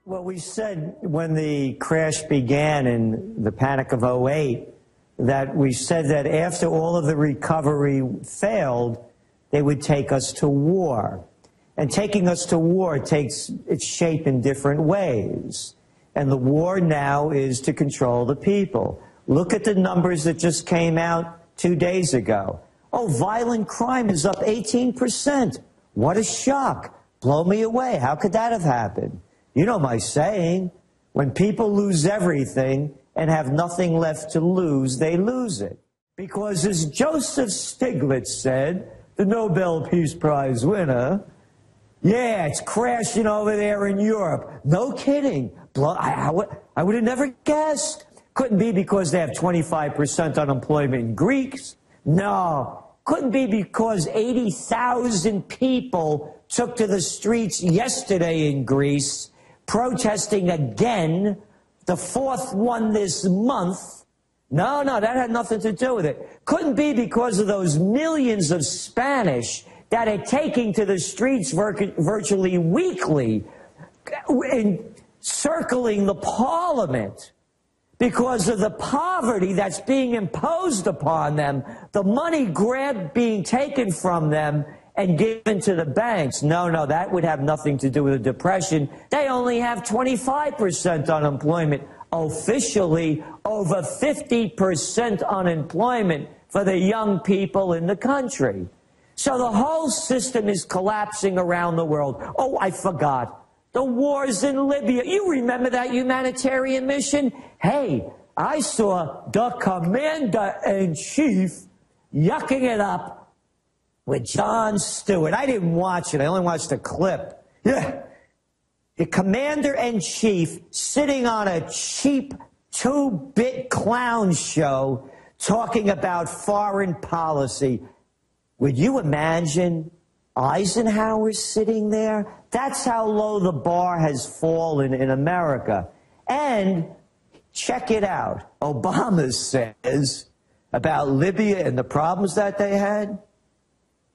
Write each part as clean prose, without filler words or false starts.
Well, we said when the crash began in the panic of '08 that we said that after all of the recovery failed, they would take us to war. And taking us to war takes its shape in different ways. And the war now is to control the people. Look at the numbers that just came out 2 days ago. Oh, violent crime is up 18%. What a shock. Blow me away. How could that have happened? You know my saying, when people lose everything and have nothing left to lose, they lose it. Because as Joseph Stiglitz said, the Nobel Peace Prize winner, yeah, it's crashing over there in Europe. No kidding. I would have never guessed. Couldn't be because they have 25% unemployment in Greeks. No. Couldn't be because 80,000 people took to the streets yesterday in Greece protesting again, the fourth one this month. No, that had nothing to do with it. Couldn't be because of those millions of Spanish that are taking to the streets virtually weekly, circling the parliament because of the poverty that's being imposed upon them, the money grabbed being taken from them and given to the banks. No, that would have nothing to do with the depression. They only have 25% unemployment. Officially, over 50% unemployment for the young people in the country. So the whole system is collapsing around the world. Oh, I forgot. The wars in Libya. You remember that humanitarian mission? Hey, I saw the commander-in-chief yucking it up with Jon Stewart. I didn't watch it. I only watched a clip. Yeah. The commander-in-chief sitting on a cheap 2-bit clown show talking about foreign policy. Would you imagine Eisenhower sitting there? That's how low the bar has fallen in America. And check it out. Obama says about Libya and the problems that they had,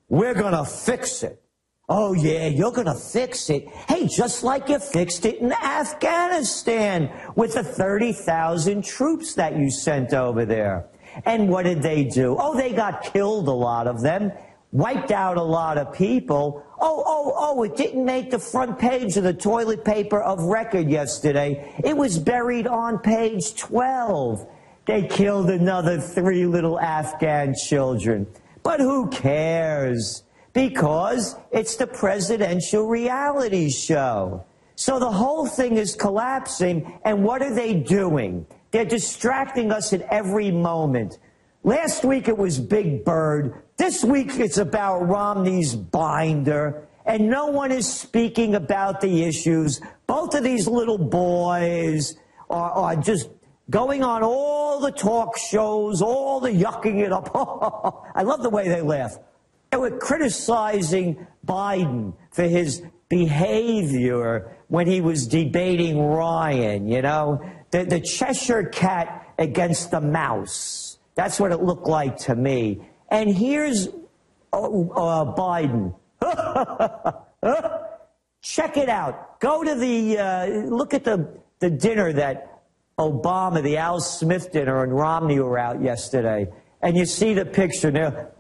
we're going to fix it. Oh, yeah, you're going to fix it. Hey, just like you fixed it in Afghanistan with the 30,000 troops that you sent over there. And what did they do? Oh, they got killed, a lot of them, wiped out a lot of people. Oh, it didn't make the front page of the toilet paper of record yesterday. It was buried on page 12. They killed another 3 little Afghan children. But who cares? Because it's the presidential reality show. So the whole thing is collapsing, and what are they doing? They're distracting us at every moment. Last week it was Big Bird. This week it's about Romney's binder, and no one is speaking about the issues. Both of these little boys are just going on all the talk shows, all the yucking it up. I love the way they laugh. They were criticizing Biden for his behavior when he was debating Ryan, you know, the Cheshire cat against the mouse. That's what it looked like to me. And here's Biden. Check it out. Go to the, look at the dinner that Obama, the Al Smith dinner, and Romney were out yesterday. And you see the picture there.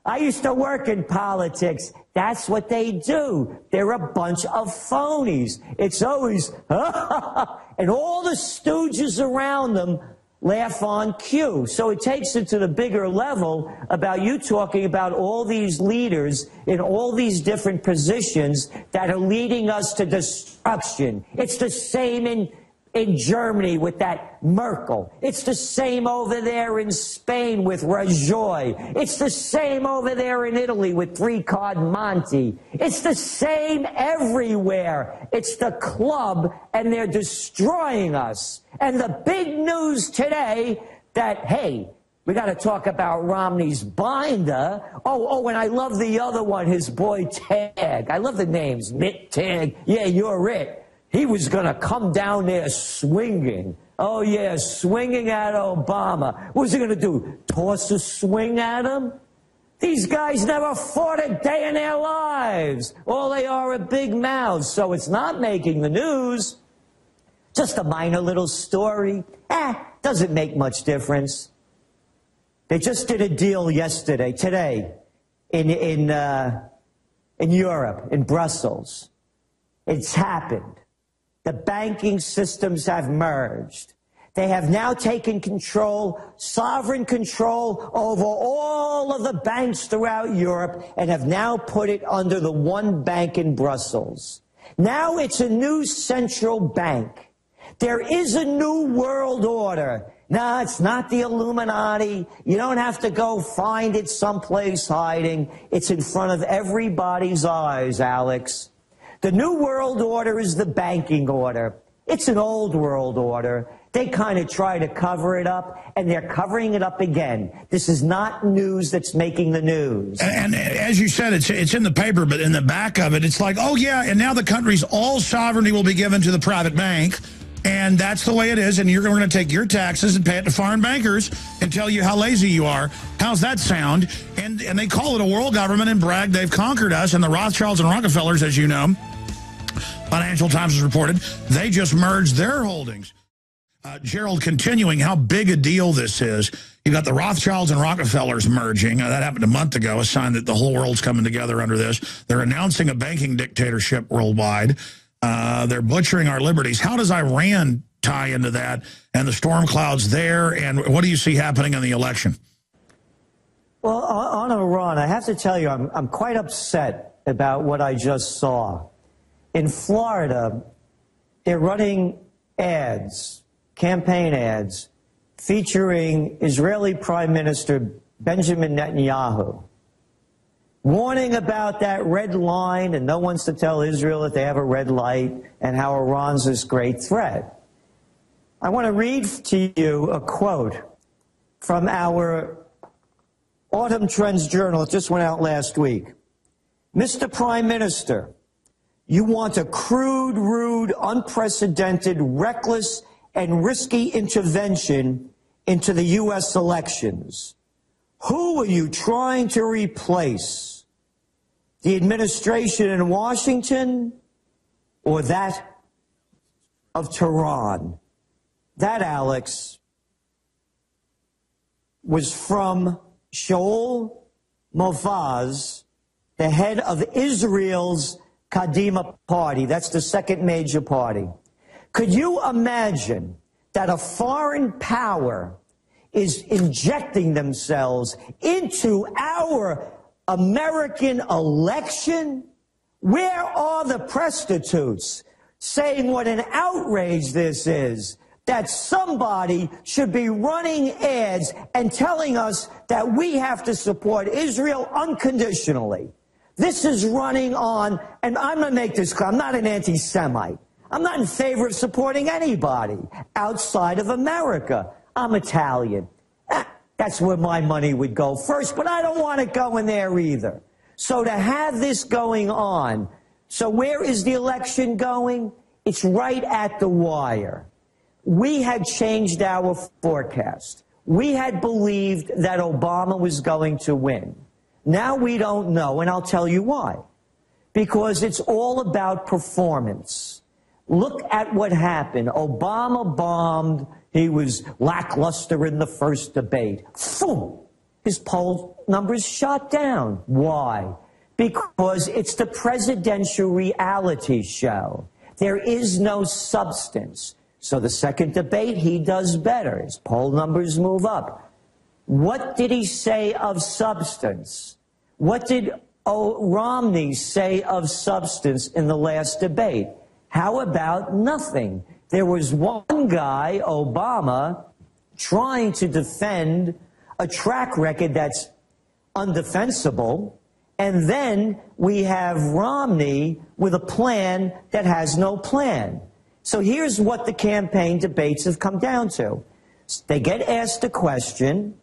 I used to work in politics. That's what they do. They're a bunch of phonies. It's always, and all the stooges around them laugh on cue. So it takes it to the bigger level about you talking about all these leaders in all these different positions that are leading us to destruction. It's the same in Germany with that Merkel. It's the same over there in Spain with Rajoy. It's the same over there in Italy with Three-Card Monte. It's the same everywhere. It's the club, and they're destroying us. And the big news today that, hey, we got to talk about Romney's binder. Oh, and I love the other one, his boy Tag. I love the names. Mitt, Tag. Yeah, you're it. He was going to come down there swinging. Oh, yeah, swinging at Obama. What was he going to do? Toss a swing at him? These guys never fought a day in their lives. All they are big mouths, so it's not making the news. Just a minor little story. Doesn't make much difference. They just did a deal today, in Europe, in Brussels. It's happened. The banking systems have merged. They have now taken control, sovereign control over all of the banks throughout Europe and have now put it under the one bank in Brussels. Now it's a new central bank. There is a new world order. No, it's not the Illuminati. You don't have to go find it someplace hiding. It's in front of everybody's eyes, Alex. The new world order is the banking order. It's an old world order. They kind of try to cover it up, and they're covering it up again. This is not news that's making the news. And as you said, it's in the paper, but in the back of it, it's like, oh, yeah, and now the country's all sovereignty will be given to the private bank, and that's the way it is, and you're going to take your taxes and pay it to foreign bankers and tell you how lazy you are. How's that sound? And they call it a world government and brag they've conquered us, and the Rothschilds and Rockefellers, as you know, Financial Times has reported, they just merged their holdings. Gerald, continuing how big a deal this is. You've got the Rothschilds and Rockefellers merging. That happened a month ago, a sign that the whole world's coming together under this. They're announcing a banking dictatorship worldwide. They're butchering our liberties. How does Iran tie into that and the storm clouds there? And what do you see happening in the election? Well, on Iran, I have to tell you, I'm quite upset about what I just saw. In Florida, they're running ads, campaign ads, featuring Israeli Prime Minister Benjamin Netanyahu, warning about that red line, and no one's to tell Israel that they have a red light, and how Iran's this great threat. I want to read to you a quote from our Autumn Trends Journal. It just went out last week. Mr. Prime Minister, you want a crude, rude, unprecedented, reckless, and risky intervention into the U.S. elections. Who are you trying to replace? The administration in Washington or that of Tehran? That, Alex, was from Shaul Mofaz, the head of Israel's Kadima party. That's the second major party. Could you imagine that a foreign power is injecting themselves into our American election? Where are the prostitutes saying what an outrage this is? That somebody should be running ads and telling us that we have to support Israel unconditionally. This is running on, and I'm going to make this clear, I'm not an anti-Semite. I'm not in favor of supporting anybody outside of America. I'm Italian. That's where my money would go first, but I don't want it going there either. So to have this going on, so where is the election going? It's right at the wire. We had changed our forecast. We had believed that Obama was going to win. Now we don't know, and I'll tell you why. Because it's all about performance. Look at what happened. Obama bombed. He was lackluster in the first debate. Boom! His poll numbers shot down. Why? Because it's the presidential reality show. There is no substance. So the second debate, he does better. His poll numbers move up. What did he say of substance? What did Romney say of substance in the last debate? How about nothing? There was one guy, Obama, trying to defend a track record that's undefensible, and then we have Romney with a plan that has no plan. So here's what the campaign debates have come down to. They get asked a question,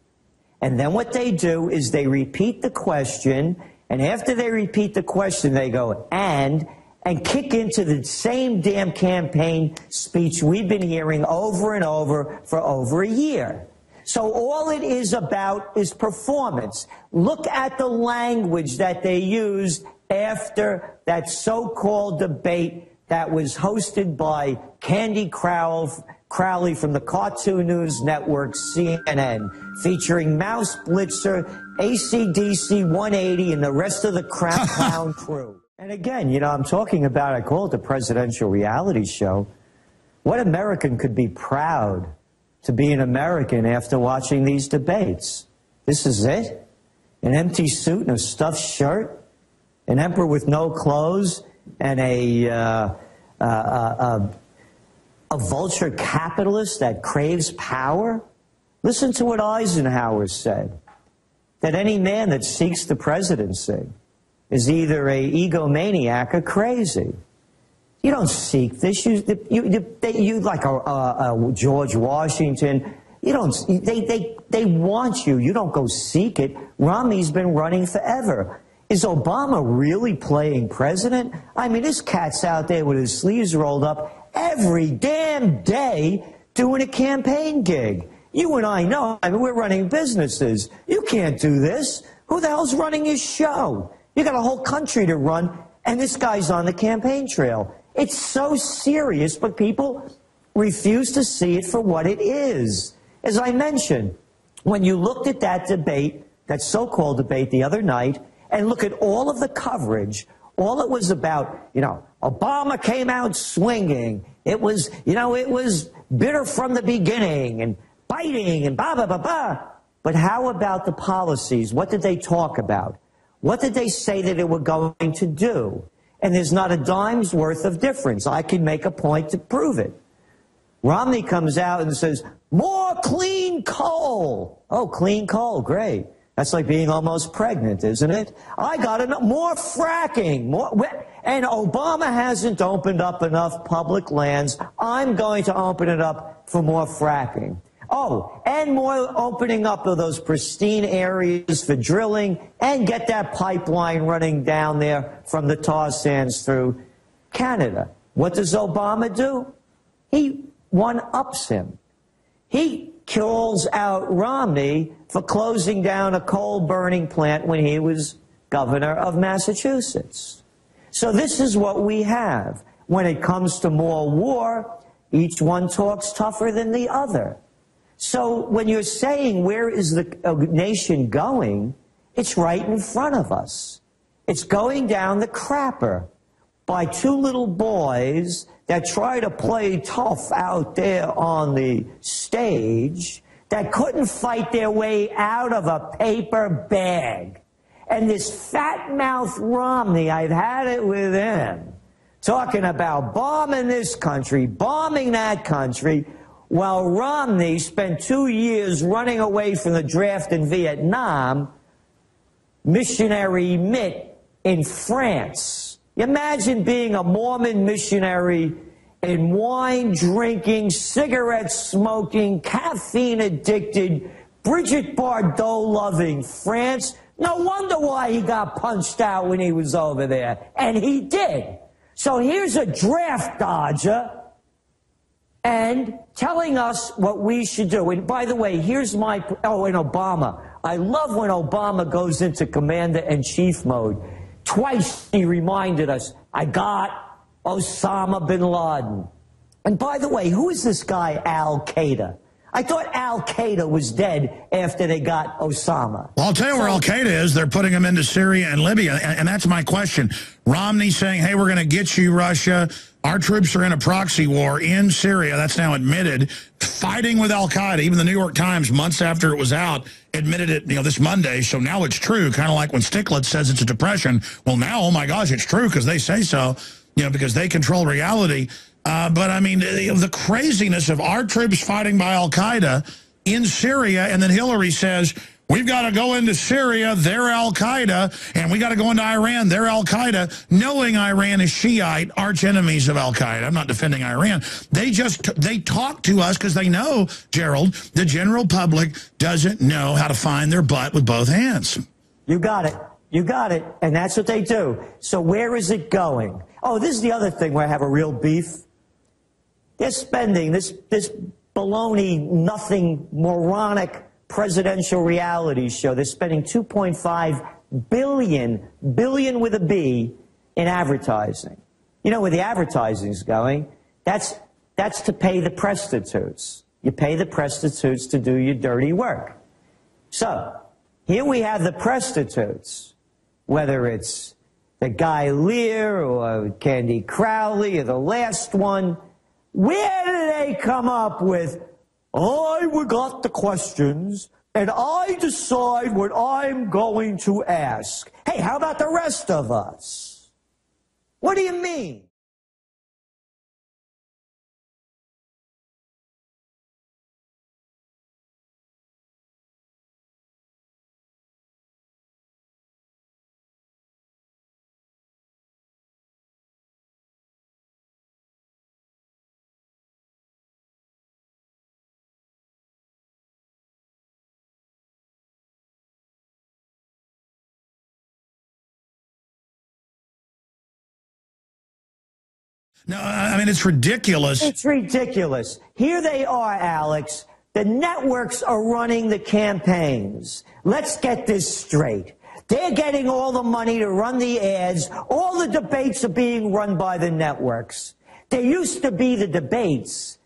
and then what they do is they repeat the question, and after they repeat the question, they go, and kick into the same damn campaign speech we've been hearing over and over for over a year. So all it is about is performance. Look at the language that they used after that so-called debate that was hosted by Candy Crowley from the Cartoon News Network, CNN, featuring Mouse Blitzer, AC/DC 180, and the rest of the clown crew. And again, you know, I'm talking about, I call it the presidential reality show. What American could be proud to be an American after watching these debates? This is it? An empty suit and a stuffed shirt? An emperor with no clothes and a vulture capitalist that craves power? Listen to what Eisenhower said, that any man that seeks the presidency is either a egomaniac or crazy. You don't seek this. You like a George Washington. You don't. They want you. You don't go seek it. Romney's been running forever. Is Obama really playing president? I mean, this cat's out there with his sleeves rolled up every damn day doing a campaign gig. You and I know. I mean, we're running businesses. You can't do this. Who the hell's running his show? You got a whole country to run, and this guy's on the campaign trail. It's so serious, but people refuse to see it for what it is. As I mentioned, when you looked at that debate, that so-called debate the other night, and look at all of the coverage, all it was about, you know, Obama came out swinging. It was, you know, it was bitter from the beginning and biting and blah, blah, blah, blah. But how about the policies? What did they talk about? What did they say that they were going to do? And there's not a dime's worth of difference. I can make a point to prove it. Romney comes out and says, more clean coal. Oh, clean coal, great. That's like being almost pregnant, isn't it? I got enough, more fracking, and Obama hasn't opened up enough public lands. I'm going to open it up for more fracking. Oh, and more opening up of those pristine areas for drilling and get that pipeline running down there from the tar sands through Canada. What does Obama do? He one-ups him. He calls out Romney for closing down a coal-burning plant when he was governor of Massachusetts. So this is what we have. When it comes to more war, each one talks tougher than the other. So when you're saying where is the nation going, it's right in front of us. It's going down the crapper by two little boys that try to play tough out there on the stage that couldn't fight their way out of a paper bag. And this fat-mouthed Romney, I've had it with him, talking about bombing this country, bombing that country, while Romney spent 2 years running away from the draft in Vietnam, missionary Mitt in France. Imagine being a Mormon missionary in wine-drinking, cigarette-smoking, caffeine-addicted, Brigitte Bardot-loving France. No wonder why he got punched out when he was over there. And he did. So here's a draft dodger and telling us what we should do. And by the way, here's my... Oh, and Obama. I love when Obama goes into commander-in-chief mode. Twice he reminded us, I got Osama bin Laden. And by the way, who is this guy Al-Qaeda? I thought Al-Qaeda was dead after they got Osama. Well, I'll tell you where Al-Qaeda is. They're putting them into Syria and Libya. And that's my question. Romney saying, hey, we're going to get you, Russia. Our troops are in a proxy war in Syria. That's now admitted. Fighting with Al-Qaeda. Even the New York Times, months after it was out, admitted it, this Monday. So now it's true. Kind of like when Stiglitz says it's a depression. Well, now, oh, my gosh, it's true because they say so, because they control reality. But, I mean, the craziness of our troops fighting by Al-Qaeda in Syria, and then Hillary says, we've got to go into Syria, they're Al-Qaeda, and we got to go into Iran, they're Al-Qaeda, knowing Iran is Shiite, arch enemies of Al-Qaeda. I'm not defending Iran. They talk to us because they know, Gerald, the general public doesn't know how to find their butt with both hands. You got it. You got it. And that's what they do. So where is it going? Oh, this is the other thing where I have a real beef. They're spending, this baloney, nothing, moronic presidential reality show. They're spending $2.5 billion with a B, in advertising. You know where the advertising's going? That's to pay the prostitutes. You pay the prostitutes to do your dirty work. So, here we have the prostitutes, whether it's the Guy Lear or Candy Crowley or the last one. Where do they come up with, I got the questions and I decide what I'm going to ask? Hey, how about the rest of us? What do you mean? No, I mean, it's ridiculous. It's ridiculous. Here they are, Alex. The networks are running the campaigns. Let's get this straight. They're getting all the money to run the ads. All the debates are being run by the networks. There used to be the debates.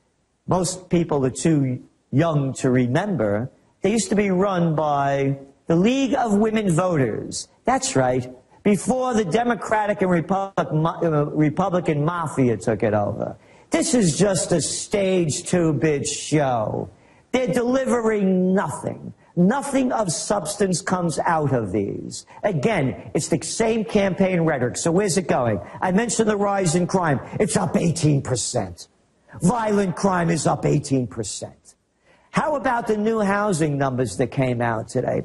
Most people are too young to remember. They used to be run by the League of Women Voters. That's right. Before the Democratic and Republican mafia took it over. This is just a stage 2-bit show. They're delivering nothing. Nothing of substance comes out of these. Again, it's the same campaign rhetoric. So where's it going? I mentioned the rise in crime. It's up 18%. Violent crime is up 18%. How about the new housing numbers that came out today?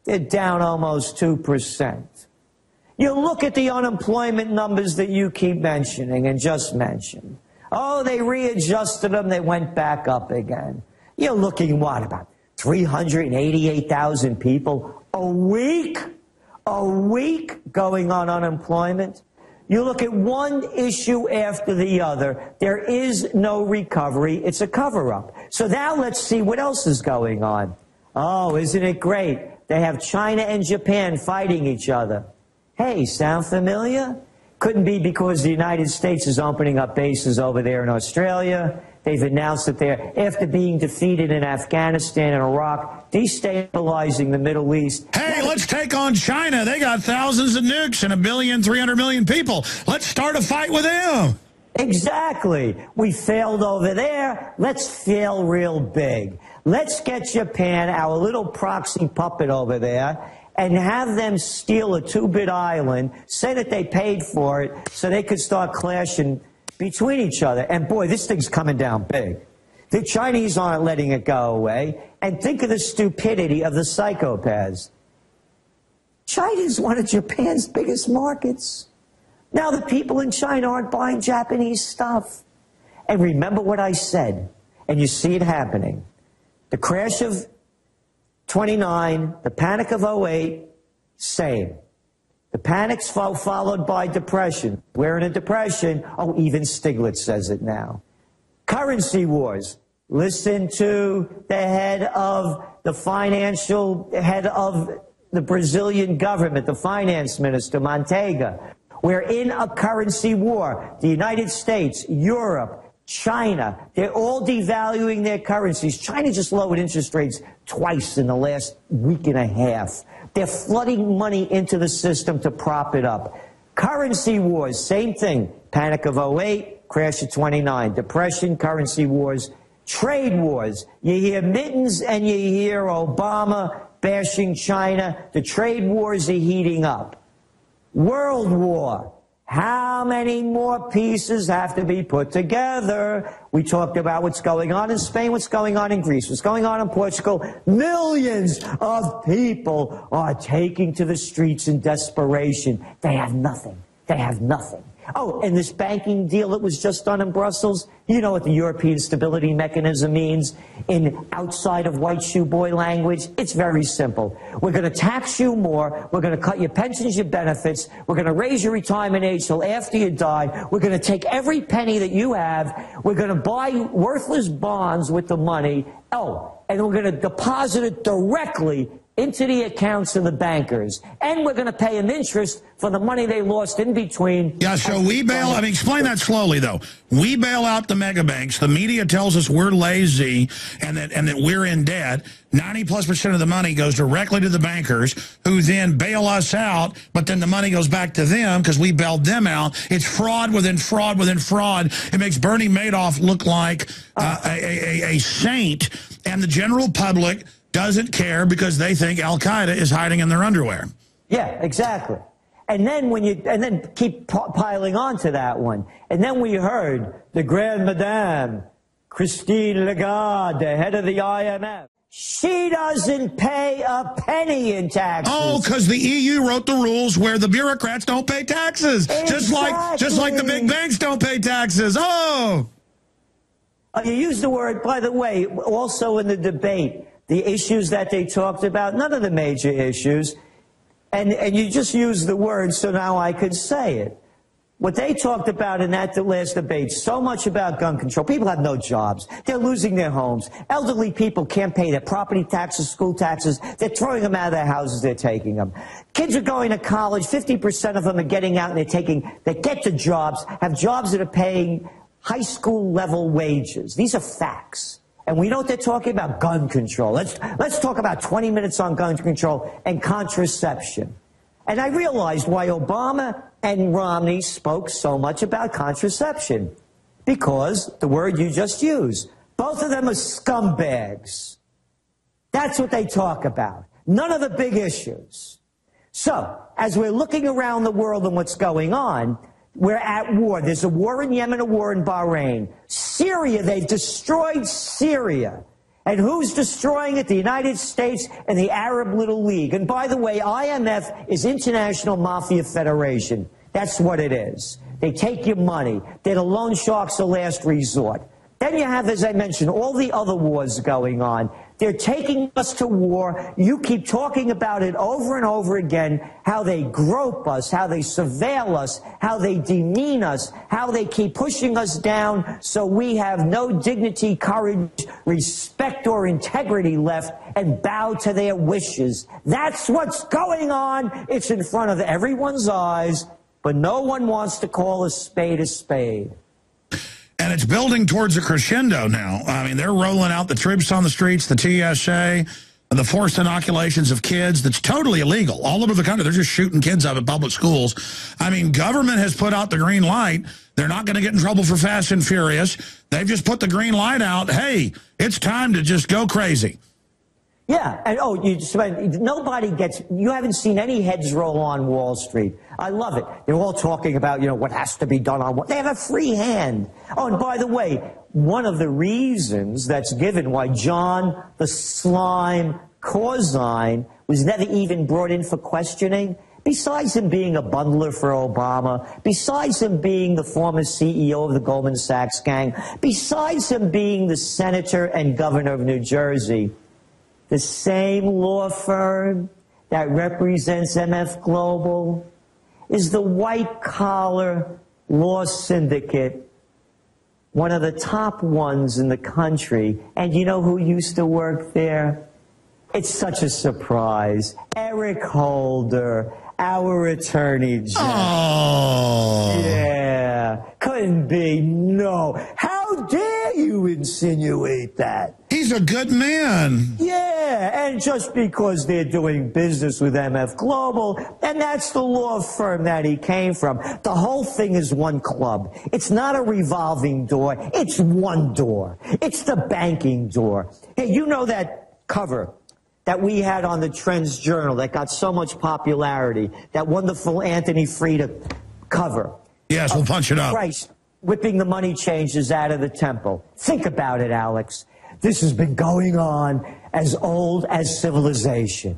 They're down almost 2%. You look at the unemployment numbers that you keep mentioning and just mentioned. Oh, they readjusted them. They went back up again. You're looking, what, about 388,000 people a week going on unemployment? You look at one issue after the other. There is no recovery. It's a cover-up. So now let's see what else is going on. Oh, isn't it great? They have China and Japan fighting each other. Hey, sound familiar? Couldn't be because the United States is opening up bases over there in Australia. They've announced that they're, after being defeated in Afghanistan and Iraq, destabilizing the Middle East. Hey, let's take on China. They got thousands of nukes and 1,300,000,000 people. Let's start a fight with them. Exactly. We failed over there. Let's fail real big. Let's get Japan, our little proxy puppet over there, and have them steal a 2-bit island, say that they paid for it so they could start clashing between each other. And boy, this thing's coming down big. The Chinese aren't letting it go away. And think of the stupidity of the psychopaths. China's one of Japan's biggest markets. Now the people in China aren't buying Japanese stuff. And remember what I said, and you see it happening. The crash of 29, the panic of 08, same. The panic's followed by depression. We're in a depression. Oh, even Stiglitz says it now. Currency wars. Listen to the head of the head of the Brazilian government, the finance minister, Manteiga. We're in a currency war. The United States, Europe, China, they're all devaluing their currencies. China just lowered interest rates twice in the last week and a half. They're flooding money into the system to prop it up. Currency wars, same thing. Panic of 08, crash of 29. Depression, currency wars, trade wars. You hear Mittens and you hear Obama bashing China. The trade wars are heating up. World war. How many more pieces have to be put together? We talked about what's going on in Spain, what's going on in Greece, what's going on in Portugal. Millions of people are taking to the streets in desperation. They have nothing. They have nothing. Oh, and this banking deal that was just done in Brussels, you know what the European Stability Mechanism means in outside of white shoe boy language? It's very simple. We're going to tax you more. We're going to cut your pensions, your benefits. We're going to raise your retirement age till after you die. We're going to take every penny that you have. We're going to buy worthless bonds with the money. Oh, and we're going to deposit it directly into the accounts of the bankers. And we're going to pay them interest for the money they lost in between. Yeah, so we bail, I mean, explain that slowly, though. We bail out the mega banks. The media tells us we're lazy and that we're in debt. 90+% of the money goes directly to the bankers, who then bail us out, but then the money goes back to them because we bailed them out. It's fraud within fraud within fraud. It makes Bernie Madoff look like a saint, and the general public doesn't care because they think Al-Qaeda is hiding in their underwear. Yeah, exactly. And then keep piling on to that one. And then we heard the Grand Madame, Christine Lagarde, the head of the IMF. She doesn't pay a penny in taxes. Oh, because the EU wrote the rules where the bureaucrats don't pay taxes. Exactly. Just like the big banks don't pay taxes. Oh! You used the word, by the way, also in the debate, the issues that they talked about, none of the major issues. And you just used the word, so now I could say it. What they talked about in that last debate, so much about gun control. People have no jobs. They're losing their homes. Elderly people can't pay their property taxes, school taxes. They're throwing them out of their houses. They're taking them. Kids are going to college. 50% of them are getting out and they get the jobs, have jobs that are paying high school level wages. These are facts. And we know what they're talking about, gun control. Let's talk about 20 minutes on gun control and contraception. And I realized why Obama and Romney spoke so much about contraception. Because the word you just used. Both of them are scumbags. That's what they talk about. None of the big issues. So, as we're looking around the world and what's going on, we're at war. There's a war in Yemen, a war in Bahrain. Syria, they've destroyed Syria. And who's destroying it? The United States and the Arab Little League. And by the way, IMF is International Mafia Federation. That's what it is. They take your money. They're the loan sharks of last resort. Then you have, as I mentioned, all the other wars going on. They're taking us to war. You keep talking about it over and over again, how they grope us, how they surveil us, how they demean us, how they keep pushing us down so we have no dignity, courage, respect, or integrity left and bow to their wishes. That's what's going on. It's in front of everyone's eyes, but no one wants to call a spade a spade. And it's building towards a crescendo now. I mean, they're rolling out the troops on the streets, the TSA, the forced inoculations of kids. That's totally illegal. All over the country, they're just shooting kids up at public schools. I mean, government has put out the green light. They're not going to get in trouble for Fast and Furious. They've just put the green light out. Hey, it's time to just go crazy. Yeah, and nobody gets, you haven't seen any heads roll on Wall Street. I love it. They're all talking about, what has to be done on what. They have a free hand. Oh, and by the way, one of the reasons that's given why John the Slime Corzine was never even brought in for questioning, besides him being a bundler for Obama, besides him being the former CEO of the Goldman Sachs gang, besides him being the senator and governor of New Jersey, the same law firm that represents MF Global is the white-collar law syndicate, one of the top ones in the country. And you know who used to work there? It's such a surprise. Eric Holder, our attorney general. Oh. Yeah, couldn't be. No. How dare you insinuate that? He's a good man. Yeah, and just because they're doing business with MF Global, and that's the law firm that he came from. The whole thing is one club. It's not a revolving door. It's one door. It's the banking door. Hey, you know that cover that we had on the Trends Journal that got so much popularity, that wonderful Anthony Frida cover? Yes, we'll punch it up. Christ whipping the money changers out of the temple. Think about it, Alex. This has been going on as old as civilization.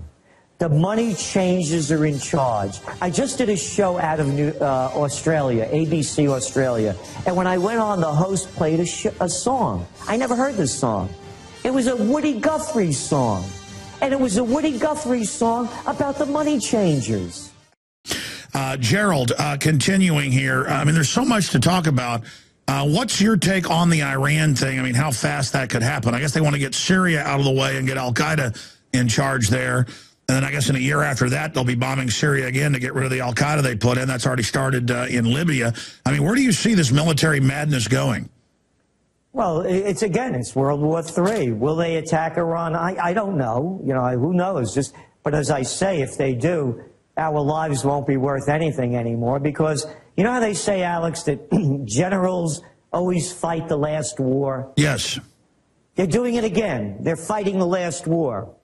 The money changers are in charge. I just did a show out of Australia, ABC Australia, and when I went on, the host played a song. I never heard this song. It was a Woody Guthrie song, and it was a Woody Guthrie song about the money changers. Gerald, continuing here, I mean, there's so much to talk about. What's your take on the Iran thing? I mean, how fast that could happen? I guess they want to get Syria out of the way and get al-Qaeda in charge there. And then I guess in a year after that, they'll be bombing Syria again to get rid of the al-Qaeda they put in. That's already started in Libya. I mean, where do you see this military madness going? Well, it's World War III. Will they attack Iran? I don't know. You know, who knows? But as I say, if they do, our lives won't be worth anything anymore, because you know how they say, Alex, that generals always fight the last war? Yes. They're doing it again. They're fighting the last war.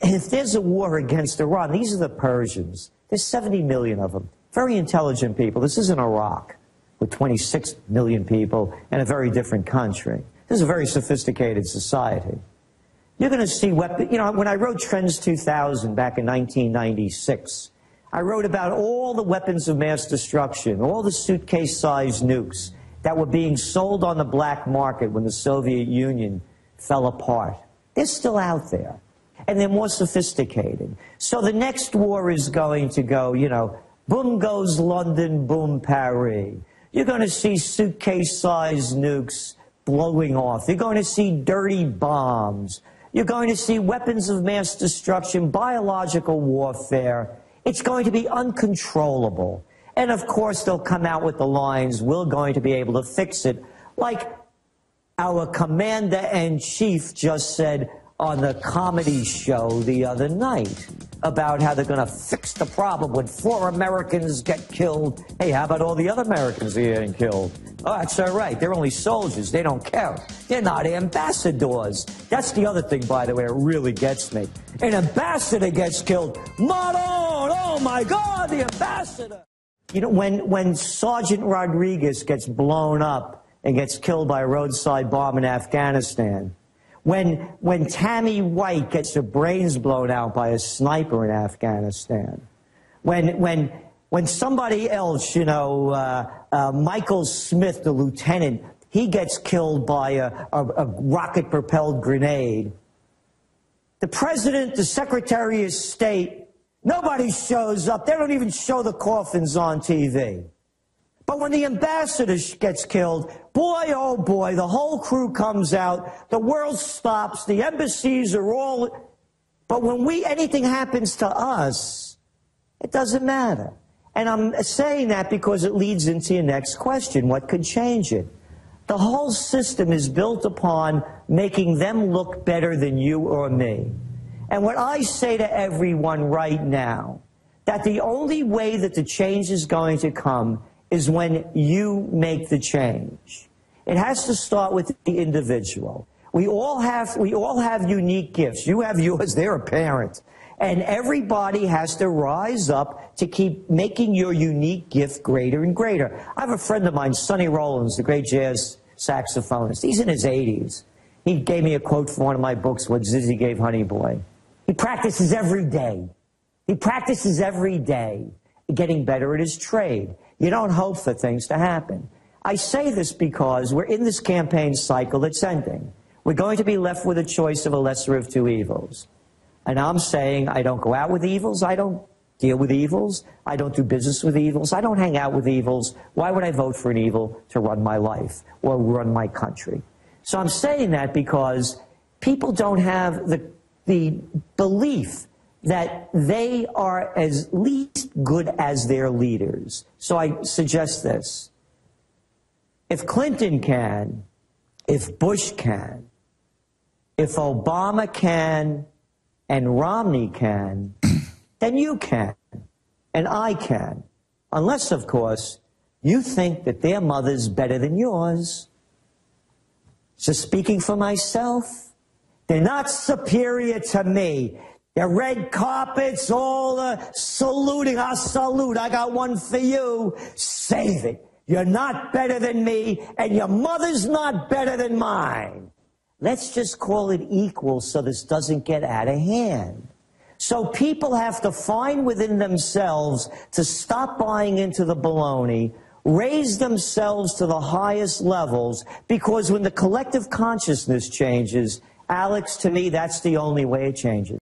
And if there's a war against Iran, these are the Persians. There's 70 million of them. Very intelligent people. This isn't Iraq with 26 million people and a very different country. This is a very sophisticated society. You're going to see weapons. You know, when I wrote Trends 2000 back in 1996, I wrote about all the weapons of mass destruction, all the suitcase-sized nukes that were being sold on the black market when the Soviet Union fell apart. They're still out there. And they're more sophisticated. So the next war is going to go, you know, boom goes London, boom Paris. You're going to see suitcase-sized nukes blowing off. You're going to see dirty bombs. You're going to see weapons of mass destruction, biological warfare. It's going to be uncontrollable. And, of course, they'll come out with the lines, we're going to be able to fix it, like our commander-in-chief just said on the comedy show the other night about how they're going to fix the problem when 4 Americans get killed. Hey, how about all the other Americans getting killed? Oh, that's all right. They're only soldiers. They don't care. They're not ambassadors. That's the other thing, by the way, it really gets me. An ambassador gets killed. Maron! Oh, my God, the ambassador! You know, when Sergeant Rodriguez gets blown up and gets killed by a roadside bomb in Afghanistan, when Tammy White gets her brains blown out by a sniper in Afghanistan, when somebody else, you know, Michael Smith, the lieutenant, he gets killed by a rocket-propelled grenade, the president, the secretary of state, nobody shows up. They don't even show the coffins on TV. But when the ambassador gets killed, boy, oh boy, the whole crew comes out, the world stops, the embassies are all... But when anything happens to us, it doesn't matter. And I'm saying that because it leads into your next question, what could change it? The whole system is built upon making them look better than you or me. And what I say to everyone right now, that the only way that the change is going to come is when you make the change. It has to start with the individual. We all have unique gifts. You have yours, they're a parent. And everybody has to rise up to keep making your unique gift greater and greater. I have a friend of mine, Sonny Rollins, the great jazz saxophonist. He's in his 80s. He gave me a quote from one of my books, what Zizzy gave Honey Boy. He practices every day. He practices every day, getting better at his trade. You don't hope for things to happen. I say this because we're in this campaign cycle that's ending. We're going to be left with a choice of a lesser of two evils. And I'm saying I don't go out with evils. I don't deal with evils. I don't do business with evils. I don't hang out with evils. Why would I vote for an evil to run my life or run my country? So I'm saying that because people don't have the belief that they are as least good as their leaders. So I suggest this. If Clinton can, if Bush can, if Obama can, and Romney can, then you can, and I can. Unless, of course, you think that their mother's better than yours. Just speaking for myself, they're not superior to me. The red carpets, all the saluting, I salute, I got one for you. Save it. You're not better than me, and your mother's not better than mine. Let's just call it equal so this doesn't get out of hand. So people have to find within themselves to stop buying into the baloney, raise themselves to the highest levels, because when the collective consciousness changes, Alex, to me, that's the only way it changes.